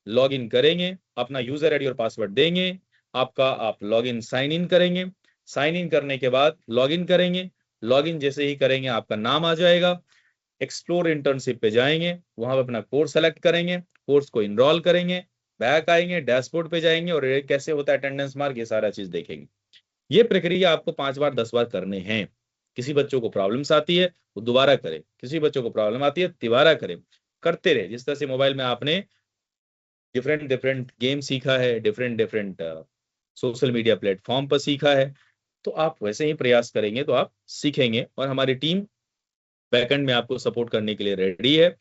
लॉग इन करेंगे, अपना यूजर आईडी और पासवर्ड देंगे, आप लॉग इन साइन इन करेंगे। साइन इन करने के बाद लॉग इन करेंगे। लॉग इन जैसे ही करेंगे आपका नाम आ जाएगा। एक्सप्लोर इंटर्नशिप पे जाएंगे, वहां पे अपना कोर्स सेलेक्ट करेंगे, कोर्स को इनरोल करेंगे, बैक आएंगे, डैशबोर्ड पे जाएंगे और ये कैसे होता है अटेंडेंस मार्क, ये सारा चीज देखेंगे। ये प्रक्रिया आपको 5 बार 10 बार करने हैं। किसी बच्चों को प्रॉब्लम्स आती है वो दोबारा करे, किसी बच्चों को प्रॉब्लम आती है तिबारा करे, करते रहे। जिस तरह से मोबाइल में आपने डिफरेंट डिफरेंट गेम सीखा है, different different social media platform पर सीखा है, तो आप वैसे ही प्रयास करेंगे तो आप सीखेंगे। और हमारी टीम बैकएंड में आपको सपोर्ट करने के लिए रेडी है।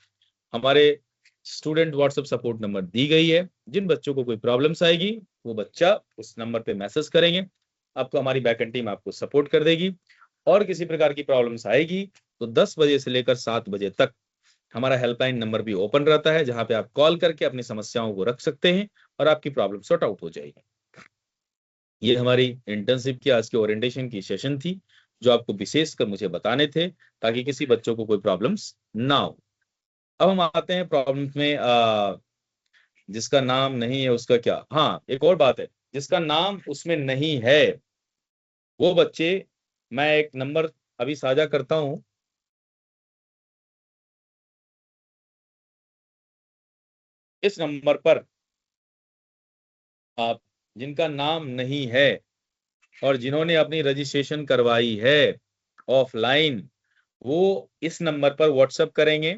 हमारे स्टूडेंट व्हाट्सएप सपोर्ट नंबर दी गई है। जिन बच्चों को कोई प्रॉब्लम्स आएगी वो बच्चा उस नंबर पे मैसेज करेंगे, आपको हमारी बैकएंड टीम आपको सपोर्ट कर देगी। और किसी प्रकार की प्रॉब्लम्स आएगी तो 10 बजे से लेकर 7 बजे तक हमारा हेल्पलाइन नंबर भी ओपन रहता है, जहां पे आप कॉल करके अपनी समस्याओं को रख सकते हैं और आपकी प्रॉब्लम सॉर्ट आउट हो जाएगी। ये हमारी इंटर्नशिप की आज की ओरिएंटेशन की सेशन थी, जो आपको विशेष कर मुझे बताने थे, ताकि किसी बच्चों को कोई प्रॉब्लम्स ना हो। अब हम आते हैं प्रॉब्लम्स में। जिसका नाम नहीं है उसका क्या, हाँ एक और बात है, जिसका नाम उसमें नहीं है वो बच्चे, मैं एक नंबर अभी साझा करता हूं। इस नंबर पर आप जिनका नाम नहीं है और जिन्होंने अपनी रजिस्ट्रेशन करवाई है ऑफलाइन, वो इस नंबर पर व्हाट्सएप करेंगे।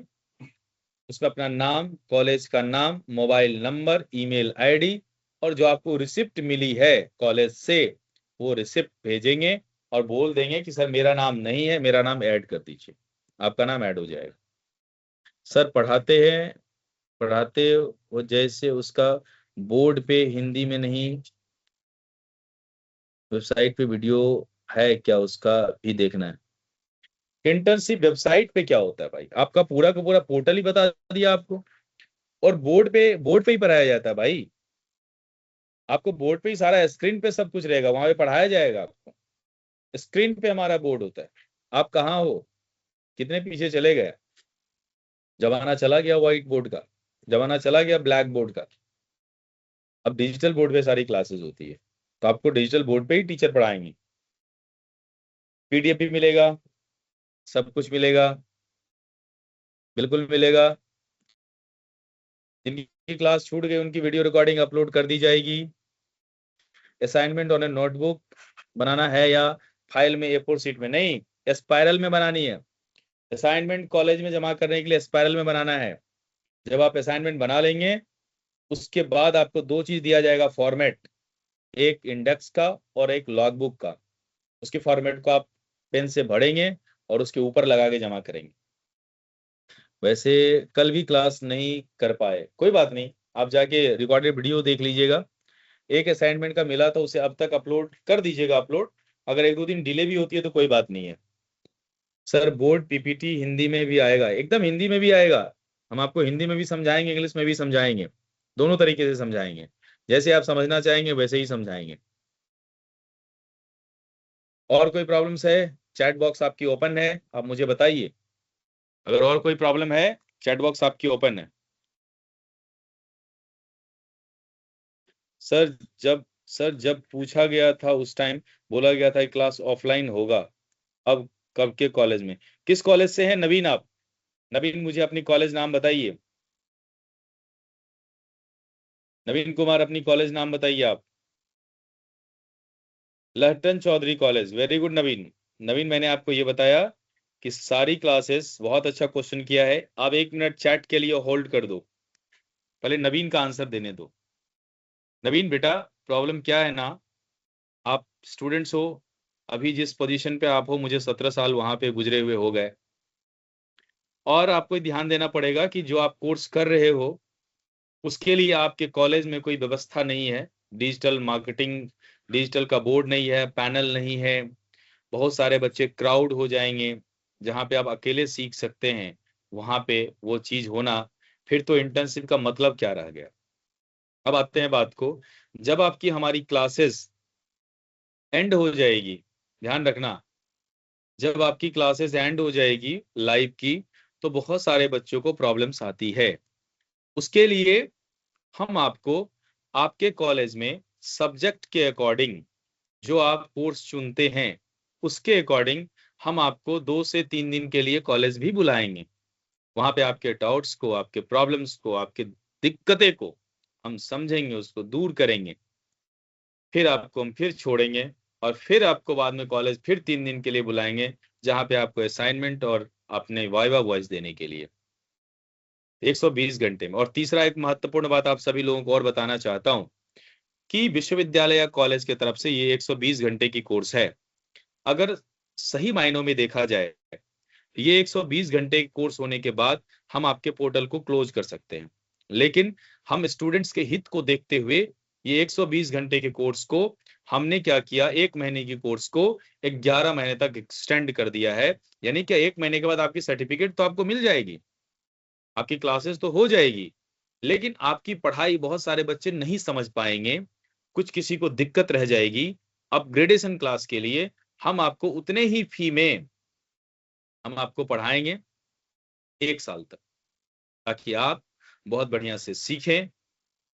उसमें अपना नाम, कॉलेज का नाम, मोबाइल नंबर, ईमेल आईडी और जो आपको रिसिप्ट मिली है कॉलेज से वो रिसिप्ट भेजेंगे और बोल देंगे कि सर मेरा नाम नहीं है, मेरा नाम ऐड कर दीजिए। आपका नाम ऐड हो जाएगा। सर पढ़ाते हैं, पढ़ाते वो जैसे उसका बोर्ड पे हिंदी में नहीं, वेबसाइट पे वीडियो है क्या उसका भी देखना है। इंटर्नशिप वेबसाइट पे क्या होता है भाई, आपका पूरा का पूरा पोर्टल ही बता दिया आपको। और बोर्ड पे ही पढ़ाया जाता है भाई। आपको बोर्ड पे ही सारा, स्क्रीन पे सब कुछ रहेगा, वहां पे पढ़ाया जाएगा आपको। स्क्रीन पे हमारा बोर्ड होता है। आप कहाँ हो, कितने पीछे चले गए। जमाना चला गया व्हाइट बोर्ड का, जमाना चला गया ब्लैक बोर्ड का। अब डिजिटल बोर्ड पे सारी क्लासेस होती है, तो आपको डिजिटल बोर्ड पे ही टीचर पढ़ाएंगे। पीडीएफ भी मिलेगा, सब कुछ मिलेगा, बिल्कुल मिलेगा। जिनकी क्लास छूट गई उनकी वीडियो रिकॉर्डिंग अपलोड कर दी जाएगी। असाइनमेंट ऑन ए नोटबुक बनाना है या फाइल में A4 शीट में, नहीं स्पाइरल में बनानी है। असाइनमेंट कॉलेज में जमा करने के लिए स्पाइरल में बनाना है। जब आप असाइनमेंट बना लेंगे उसके बाद आपको 2 चीज दिया जाएगा फॉर्मेट, एक इंडेक्स का और एक लॉगबुक का। उसके फॉर्मेट को आप पेन से भरेंगे और उसके ऊपर लगा के जमा करेंगे। वैसे कल भी क्लास नहीं कर पाए, कोई बात नहीं, आप जाके रिकॉर्डेड वीडियो देख लीजिएगा। एक असाइनमेंट का मिला था उसे अब तक अपलोड कर दीजिएगा अपलोड। अगर 1-2 दिन डिले भी होती है तो कोई बात नहीं है। सर बोर्ड पीपीटी हिंदी में भी आएगा, एकदम हिंदी में भी आएगा। हम आपको हिंदी में भी समझाएंगे, इंग्लिश में भी समझाएंगे, दोनों तरीके से समझाएंगे, जैसे आप समझना चाहेंगे वैसे ही समझाएंगे। और कोई प्रॉब्लम्स है? चैट बॉक्स आपकी ओपन है, आप मुझे बताइए। अगर और कोई प्रॉब्लम है, चैट बॉक्स आपकी ओपन है। सर जब सर जब पूछा गया था उस टाइम बोला गया था कि क्लास ऑफलाइन होगा। अब कब के कॉलेज में? किस कॉलेज से हैं नवीन आप? नवीन मुझे अपनी कॉलेज नाम बताइए। नवीन कुमार अपनी कॉलेज नाम बताइए आप। Lahtan Chaudhary college, very good Naveen. Naveen मैंने आपको ये बताया कि सारी क्लासेस, बहुत अच्छा क्वेश्चन किया है। आप 1 मिनट चैट के लिए होल्ड कर दो, पहले नवीन का आंसर देने दो। नवीन बेटा, प्रॉब्लम क्या है ना, आप स्टूडेंट्स हो, अभी जिस पोजीशन पे आप हो, मुझे 17 साल वहां पे गुजरे हुए हो गए। और आपको ध्यान देना पड़ेगा कि जो आप कोर्स कर रहे हो उसके लिए आपके कॉलेज में कोई व्यवस्था नहीं है। डिजिटल मार्केटिंग, डिजिटल का बोर्ड नहीं है, पैनल नहीं है। बहुत सारे बच्चे क्राउड हो जाएंगे। जहाँ पे आप अकेले सीख सकते हैं वहां पे वो चीज होना, फिर तो इंटर्नशिप का मतलब क्या रह गया। अब आते हैं बात को, जब आपकी हमारी क्लासेस एंड हो जाएगी, ध्यान रखना, जब आपकी क्लासेस एंड हो जाएगी लाइव की, तो बहुत सारे बच्चों को प्रॉब्लम्स आती है। उसके लिए हम आपको आपके कॉलेज में सब्जेक्ट के अकॉर्डिंग जो आप कोर्स चुनते हैं उसके अकॉर्डिंग हम आपको 2 से 3 दिन के लिए कॉलेज भी बुलाएंगे। वहां पे आपके डाउट्स को, आपके प्रॉब्लम्स को, आपके दिक्कतें को हम समझेंगे, उसको दूर करेंगे। फिर आपको हम फिर छोड़ेंगे और फिर आपको बाद में कॉलेज फिर 3 दिन के लिए बुलाएंगे, जहाँ पे आपको असाइनमेंट और अपने वाइवा वॉइस देने के लिए 120 घंटे में। और तीसरा एक महत्वपूर्ण बात आप सभी लोगों को और बताना चाहता हूँ कि विश्वविद्यालय या कॉलेज की तरफ से ये 120 घंटे की कोर्स है। अगर सही मायनों में देखा जाए, ये 120 घंटे कोर्स होने के बाद हम आपके पोर्टल को क्लोज कर सकते हैं। लेकिन हम स्टूडेंट्स के हित को देखते हुए ये 120 घंटे के कोर्स को हमने क्या किया, 1 महीने की कोर्स को 11 महीने तक एक्सटेंड कर दिया है। यानी कि 1 महीने के बाद आपकी सर्टिफिकेट तो आपको मिल जाएगी, आपकी क्लासेस तो हो जाएगी, लेकिन आपकी पढ़ाई बहुत सारे बच्चे नहीं समझ पाएंगे, कुछ किसी को दिक्कत रह जाएगी। अपग्रेडेशन क्लास के लिए हम आपको उतने ही फी में हम आपको पढ़ाएंगे 1 साल तक, ताकि आप बहुत बढ़िया से सीखें,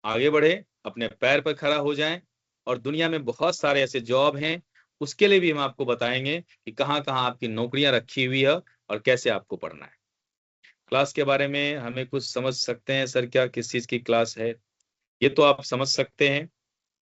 आगे बढ़े, अपने पैर पर खड़ा हो जाएं। और दुनिया में बहुत सारे ऐसे जॉब हैं, उसके लिए भी हम आपको बताएंगे कि कहाँ कहाँ आपकी नौकरियां रखी हुई है और कैसे आपको पढ़ना है। क्लास के बारे में हमें कुछ समझ सकते हैं सर, क्या किस चीज की क्लास है ये तो आप समझ सकते हैं।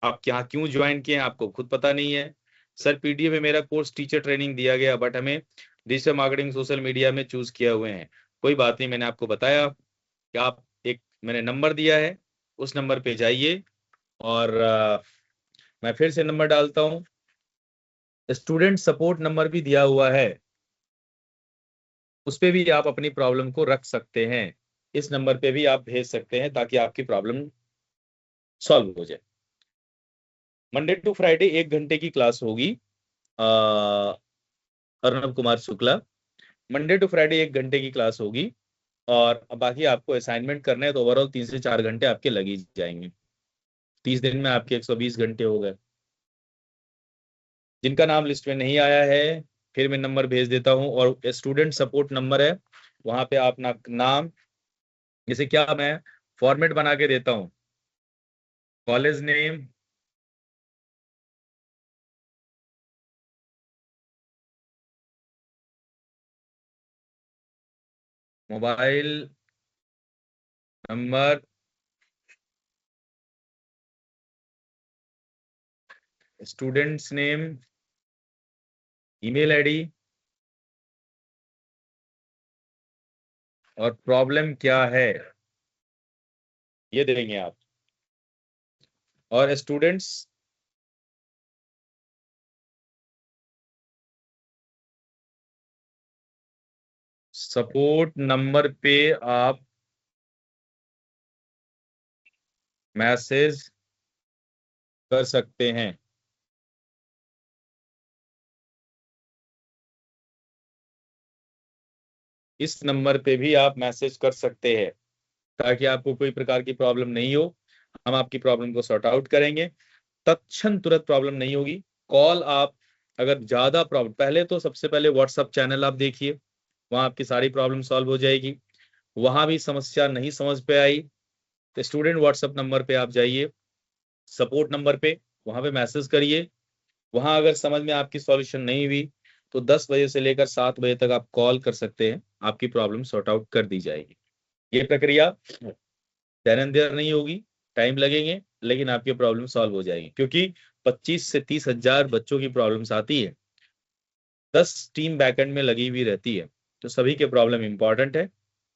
आप यहाँ क्यों ज्वाइन किए हैं आपको खुद पता नहीं है। सर पीडीए में मेरा कोर्स टीचर ट्रेनिंग दिया गया, बट हमें डिजिटल मार्केटिंग सोशल मीडिया में चूज किया हुए हैं। कोई बात नहीं, मैंने आपको बताया कि आप एक, मैंने नंबर दिया है, उस नंबर पे जाइए। और मैं फिर से नंबर डालता हूँ, स्टूडेंट सपोर्ट नंबर भी दिया हुआ है, उस पे भी आप अपनी प्रॉब्लम को रख सकते हैं। इस नंबर पे भी आप भेज सकते हैं ताकि आपकी प्रॉब्लम सॉल्व हो जाए। मंडे टू फ्राइडे 1 घंटे की क्लास होगी। Arnav Kumar Shukla, Monday to Friday 1 घंटे की क्लास होगी। और बाकी आपको असाइनमेंट करना है तो ओवरऑल 3 से 4 घंटे आपके लग ही जाएंगे। 30 दिन में आपके 120 घंटे हो गए। जिनका नाम लिस्ट में नहीं आया है, फिर मैं नंबर भेज देता हूँ, और स्टूडेंट सपोर्ट नंबर है, वहां पे आप नाम, जैसे क्या मैं फॉर्मेट बना के देता हूँ, college name, mobile number, students name, email ID, और प्रॉब्लम क्या है ये देंगे आप। और स्टूडेंट्स सपोर्ट नंबर पे आप मैसेज कर सकते हैं। इस नंबर पे भी आप मैसेज कर सकते हैं, ताकि आपको कोई प्रकार की प्रॉब्लम नहीं हो। हम आपकी प्रॉब्लम को सॉर्ट आउट करेंगे, तत्क्षण तुरंत प्रॉब्लम नहीं होगी। कॉल आप अगर ज्यादा प्रॉब्लम, पहले तो सबसे पहले व्हाट्सअप चैनल आप देखिए, वहां आपकी सारी प्रॉब्लम सॉल्व हो जाएगी। वहां भी समस्या नहीं समझ पे आई तो स्टूडेंट व्हाट्सएप नंबर पे आप जाइए, सपोर्ट नंबर पे, वहां पे मैसेज करिए। वहां अगर समझ में आपकी सॉल्यूशन नहीं हुई तो 10 बजे से लेकर 7 बजे तक आप कॉल कर सकते हैं, आपकी प्रॉब्लम सॉर्ट आउट कर दी जाएगी। ये प्रक्रिया देर एंड देर नहीं होगी, टाइम लगेंगे, लेकिन आपकी प्रॉब्लम सॉल्व हो जाएगी। क्योंकि 25 से 30 हजार बच्चों की प्रॉब्लम्स आती है, 10 टीम बैकएंड में लगी हुई रहती है, तो सभी के प्रॉब्लम इंपॉर्टेंट है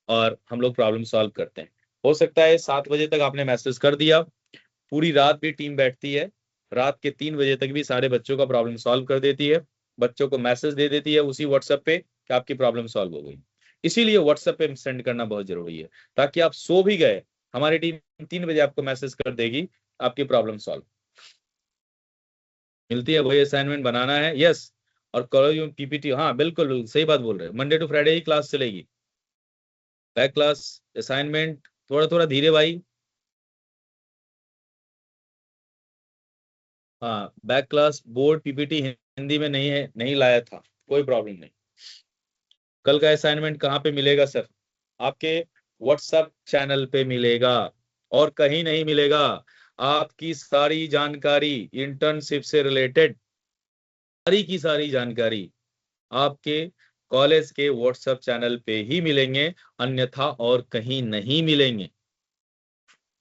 और हम लोग प्रॉब्लम सॉल्व करते हैं। हो सकता है 7 बजे तक आपने मैसेज कर दिया, पूरी रात भी टीम बैठती है, रात के 3 बजे तक भी सारे बच्चों का प्रॉब्लम सॉल्व कर देती है, बच्चों को मैसेज दे देती है उसी व्हाट्सएप पे कि आपकी प्रॉब्लम सॉल्व हो गई। इसीलिए व्हाट्सएप पे सेंड करना बहुत जरूरी है, ताकि आप सो भी गए, हमारी टीम 3 बजे आपको मैसेज कर देगी, आपकी प्रॉब्लम सॉल्व मिलती है। वही असाइनमेंट बनाना है, यस। और कॉलेज में पीपीटी, हाँ बिल्कुल सही बात बोल रहे हैं, मंडे टू फ्राइडे ही क्लास चलेगी, बैक क्लास असाइनमेंट थोड़ा थोड़ा धीरे भाई। हाँ, back class board PPT Hindi में नहीं है, नहीं लाया था, कोई प्रॉब्लम नहीं। कल का असाइनमेंट कहाँ पे मिलेगा सर? आपके व्हाट्सएप चैनल पे मिलेगा, और कहीं नहीं मिलेगा। आपकी सारी जानकारी इंटर्नशिप से रिलेटेड, सारी की सारी जानकारी आपके कॉलेज के व्हाट्सएप चैनल पे ही मिलेंगे, अन्यथा और कहीं नहीं मिलेंगे।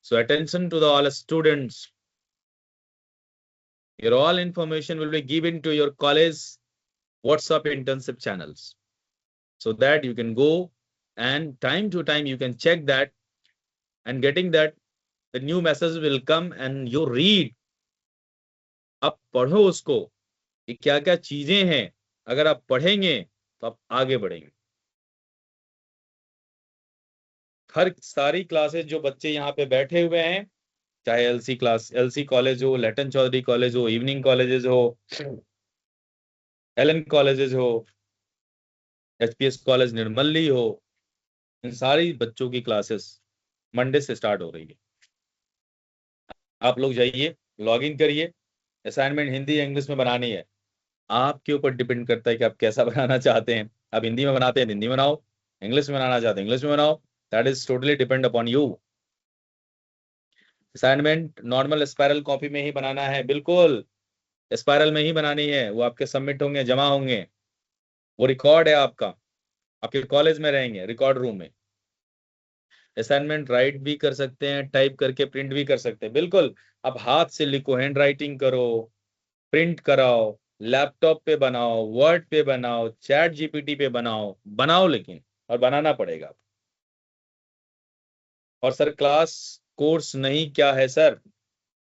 So attention to the all students, your all information will be given to your college WhatsApp internship channels, so that you can go and time to time you can check that, and getting that the new message will come and you read, आप पढ़ो उसको, ये क्या क्या चीजें हैं, अगर आप पढ़ेंगे तो आप आगे बढ़ेंगे। हर सारी क्लासेस जो बच्चे यहाँ पे बैठे हुए हैं, चाहे एलसी क्लास, एलसी कॉलेज हो, लैटन चौधरी कॉलेज हो, इवनिंग कॉलेजेस हो, एलन कॉलेजेस हो, एचपीएस कॉलेज निर्मली हो, इन सारी बच्चों की क्लासेस मंडे से स्टार्ट हो रही है। आप लोग जाइए, लॉग इन करिए, असाइनमेंट हिंदी या इंग्लिश में बनानी है, आपके ऊपर डिपेंड करता है कि आप कैसा बनाना चाहते हैं। आप हिंदी में बनाते हैं हिंदी में बनाओ, इंग्लिश में बनाना चाहते हैं इंग्लिश में बनाओ, that is totally depend upon you. Assignment normal spiral copy में ही बनाना है, बिल्कुल स्पायरल में ही बनानी है, वो आपके सबमिट होंगे, जमा होंगे, वो रिकॉर्ड है आपका, आपके कॉलेज में रहेंगे रिकॉर्ड रूम में। असाइनमेंट राइट भी कर सकते हैं, टाइप करके प्रिंट भी कर सकते हैं, बिल्कुल। आप हाथ से लिखो, हैंड राइटिंग करो, प्रिंट कराओ, लैपटॉप पे बनाओ, वर्ड पे बनाओ, चैट जीपीटी पे बनाओ, बनाओ, लेकिन और बनाना पड़ेगा। और सर क्लास कोर्स नहीं क्या है सर?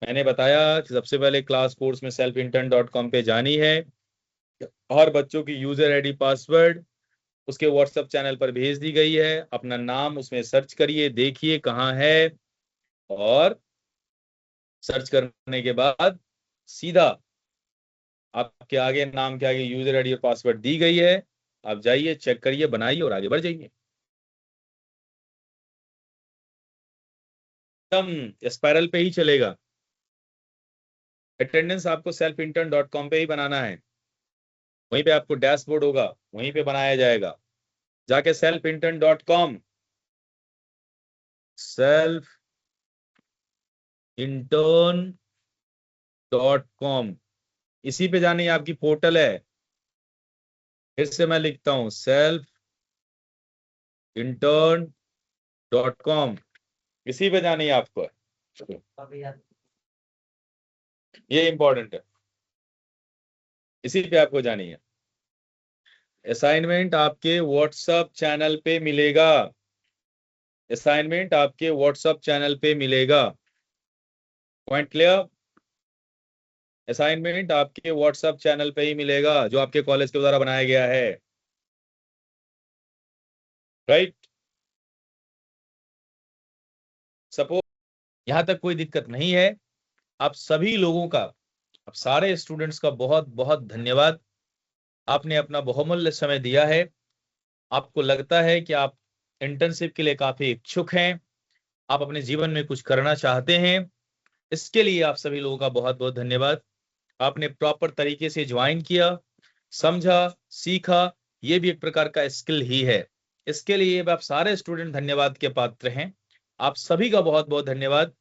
मैंने बताया कि सबसे पहले क्लास कोर्स में selfintern.com पे जानी है, हर बच्चों की यूजर आईडी पासवर्ड उसके व्हाट्सएप चैनल पर भेज दी गई है, अपना नाम उसमें सर्च करिए, देखिए कहाँ है, और सर्च करने के बाद सीधा आपके आगे, नाम के आगे यूजर आईडी और पासवर्ड दी गई है, आप जाइए, चेक करिए, बनाइए और आगे बढ़ जाइए। एकदम स्पाइरल पे ही चलेगा। अटेंडेंस आपको selfintern.com पे ही बनाना है, वहीं पे आपको डैशबोर्ड होगा, वहीं पे बनाया जाएगा। जाके selfintern.com, selfintern.com, इसी पे जानी आपकी पोर्टल है। फिर से मैं लिखता हूं, selfintern.com, इसी पे जानी है आपको, ये इंपॉर्टेंट है, इसी पे आपको जानी है। असाइनमेंट आपके व्हाट्सएप चैनल पे मिलेगा, असाइनमेंट आपके व्हाट्सएप चैनल पे मिलेगा, पॉइंट क्लियर? असाइनमेंट आपके व्हाट्सएप चैनल पे ही मिलेगा, जो आपके कॉलेज के द्वारा बनाया गया है, राइट? सपोज यहां तक कोई दिक्कत नहीं है। आप सभी लोगों का, आप सारे स्टूडेंट्स का बहुत बहुत धन्यवाद, आपने अपना बहुमूल्य समय दिया है। आपको लगता है कि आप इंटर्नशिप के लिए काफी इच्छुक हैं, आप अपने जीवन में कुछ करना चाहते हैं, इसके लिए आप सभी लोगों का बहुत बहुत धन्यवाद। आपने प्रॉपर तरीके से ज्वाइन किया, समझा, सीखा, ये भी एक प्रकार का स्किल ही है। इसके लिए आप सारे स्टूडेंट धन्यवाद के पात्र हैं। आप सभी का बहुत बहुत धन्यवाद।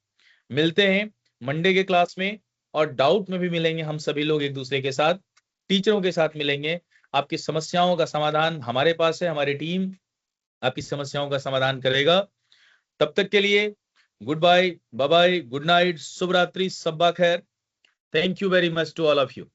मिलते हैं मंडे के क्लास में, और डाउट में भी मिलेंगे हम सभी लोग एक दूसरे के साथ, टीचरों के साथ मिलेंगे। आपकी समस्याओं का समाधान हमारे पास है, हमारी टीम आपकी समस्याओं का समाधान करेगा। तब तक के लिए good bye, bye bye, good night, शुभ रात्रि, सब्बा खैर। Thank you very much to all of you.